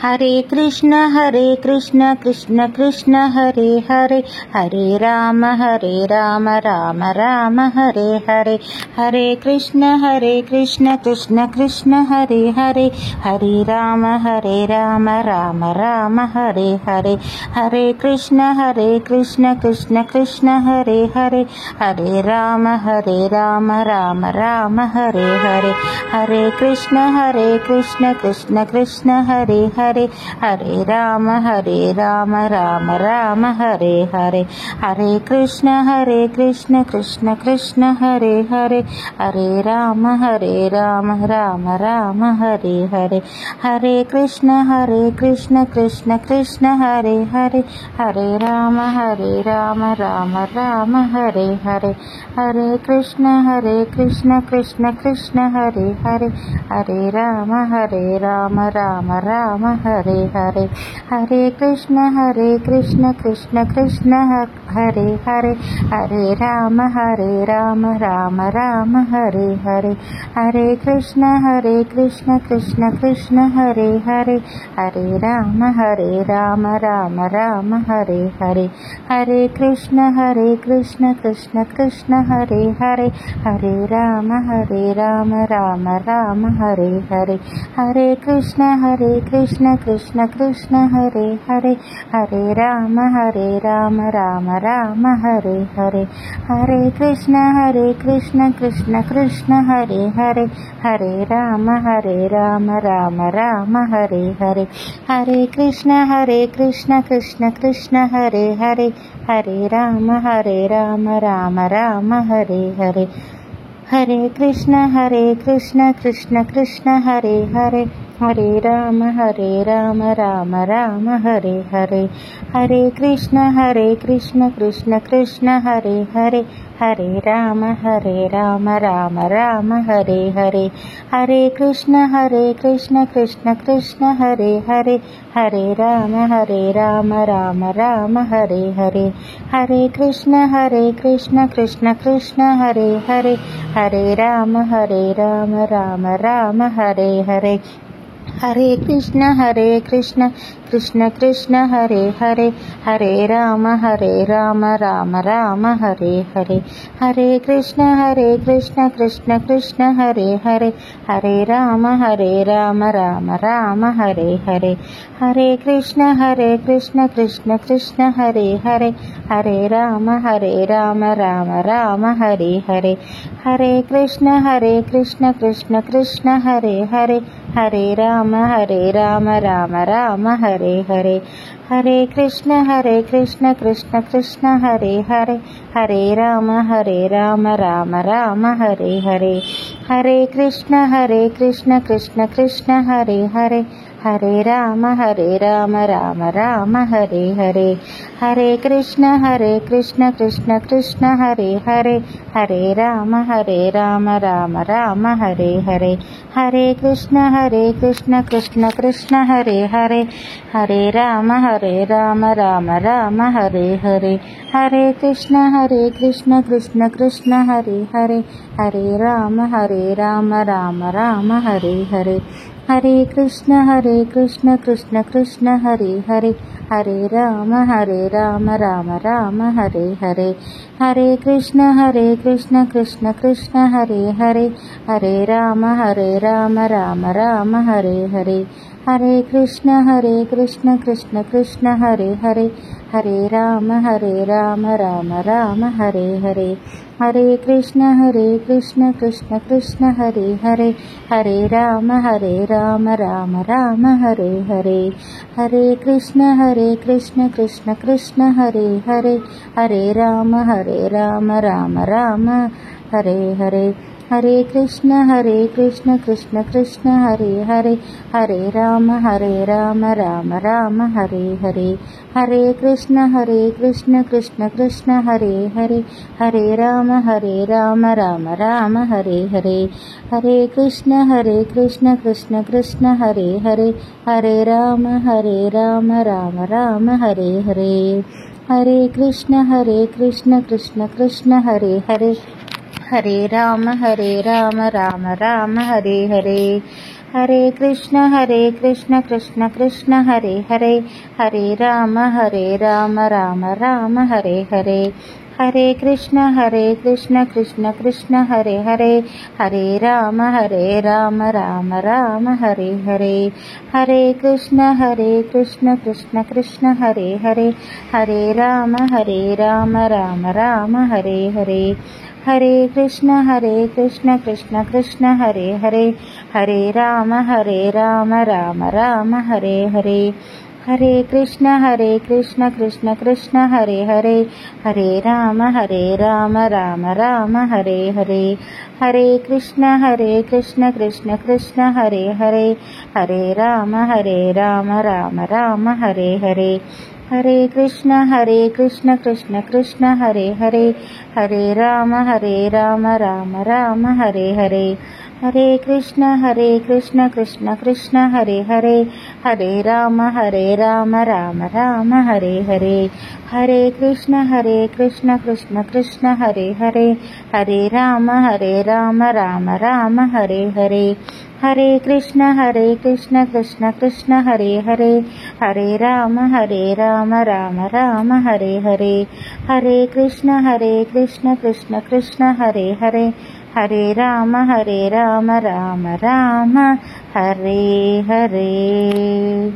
Hare Krishna Krishna Krishna Hare Hare, Hare Ram Ram Ram Hare Hare. Hare Krishna Krishna Krishna Hare Hare, Hare Ram Ram Ram Hare Hare. Hare Krishna Krishna Krishna Hare Hare, Hare Ram Ram Ram Hare Hare. Hare Krishna Krishna Krishna Hare Hare, Hare Ram Ram Ram Hare Hare. Hare Krishna Krishna Krishna Hare Hare, Hare Ram Ram Ram Hare Hare. Hare Krishna Krishna Krishna Hare Hare, Hare Ram Ram Ram Hare Hare. Hare Krishna Krishna Krishna Hare Hare, Hare Ram Ram Ram Hare Hare. Hare Krishna Krishna Krishna Hare Hare, Hare Ram Ram Ram Hare Hare. Hare Krishna Krishna Krishna Hare Hare, Hare Ram Ram Ram Hare Hare. Hare Krishna Krishna Krishna Hare Hare, Hare Ram Ram Ram Hare Hare. Hare Krishna Krishna Krishna Hare Hare, Hare Ram Ram Ram Hare Hare. Hare Krishna Krishna Krishna Hare Hare, Hare Ram Ram Ram Hare Hare. Hare Krishna Krishna Krishna Hare Hare, Hare Ram Ram Ram Hare Hare. Hare Krishna Krishna Krishna Hare Hare, Hare Ram Ram Ram Hare Hare. Hare Krishna Krishna Krishna Hare Hare, Hare Ram Ram Ram Hare Hare. Hare Krishna Krishna Krishna Hare Hare, Hare Ram Ram Ram Hare Hare. Hare Krishna Krishna Krishna Hare Hare, Hare Ram Ram Ram Hare Hare. Hare Krishna Krishna Krishna Hare Hare, Hare Ram Ram Ram Hare Hare. Hare Krishna Krishna Krishna Hare Hare, Hare Ram Ram Ram Hare Hare. Hare Krishna Krishna Krishna Hare Hare, Hare Ram Ram Ram Hare Hare. Hare Krishna Krishna Krishna Hare Hare, Hare Ram Ram Ram Hare Hare. Hare Krishna Krishna Krishna Hare Hare, Hare Ram Ram Ram Hare Hare. Hare Krishna Krishna Krishna Hare Hare, Hare Ram Ram Ram Hare Hare. Hare Krishna Krishna Krishna Hare Hare, Hare Ram Ram Ram Hare Hare. Hare Krishna Krishna Krishna Hare Hare, Hare Ram Ram Ram Hare Hare. Hare Krishna Krishna Krishna Hare Hare, Hare Ram Ram Ram Hare Hare. Hare Krishna Krishna Krishna Hare Hare, Hare Ram Ram Ram Hare Hare. Hare Krishna Krishna Krishna Hare Hare, Hare Ram Ram Ram Hare Hare. Hare Krishna Krishna Krishna Hare Hare, Hare Ram Ram Ram Hare Hare. Hare Krishna Krishna Krishna Hare Hare, Hare Ram Ram Ram Hare Hare. Hare Krishna Krishna Krishna Hare Hare, Hare Ram Ram Ram Hare Hare. Hare Krishna Krishna Krishna Hare Hare, Hare Ram Ram Ram Hare Hare. Hare Krishna Krishna Krishna Hare Hare, Hare Ram Ram Ram Hare Hare. Hare Krishna Krishna Krishna Hare Hare, Hare Ram Ram Ram Hare Hare. Hare Krishna Krishna Krishna Hare Hare, Hare Ram Ram Ram Hare Hare. Hare Krishna Krishna Krishna Hare Hare, Hare Rama Rama Rama Hare Hare. Hare Krishna Krishna Krishna Hare Hare, Hare Rama Rama Rama Hare Hare. Hare Krishna Krishna Krishna Hare Hare, Hare Rama Rama Rama Hare Hare. Hare Krishna Krishna Krishna Hare Hare, Hare Rama Rama Rama Hare Hare. Hare Krishna Krishna Krishna Hare Hare, Hare Rama Rama Rama Hare Hare. Hare Krishna Krishna Krishna Hare Hare, Hare Rama Rama Rama Hare Hare. Hare Krishna Krishna Krishna Hare Hare, Hare Rama Rama Rama Hare Hare. Hare Krishna Krishna Krishna Hare Hare, Hare Rama Rama Rama Hare Hare. Hare Krishna Krishna Krishna Hare Hare, Hare Rama Rama Rama Hare Hare. Hare Krishna Krishna Krishna Hare Hare, Hare Rama Rama Rama Hare Hare. Hare Krishna Krishna Krishna Hare Hare, Hare Rama Rama Rama Rama Hare Hare.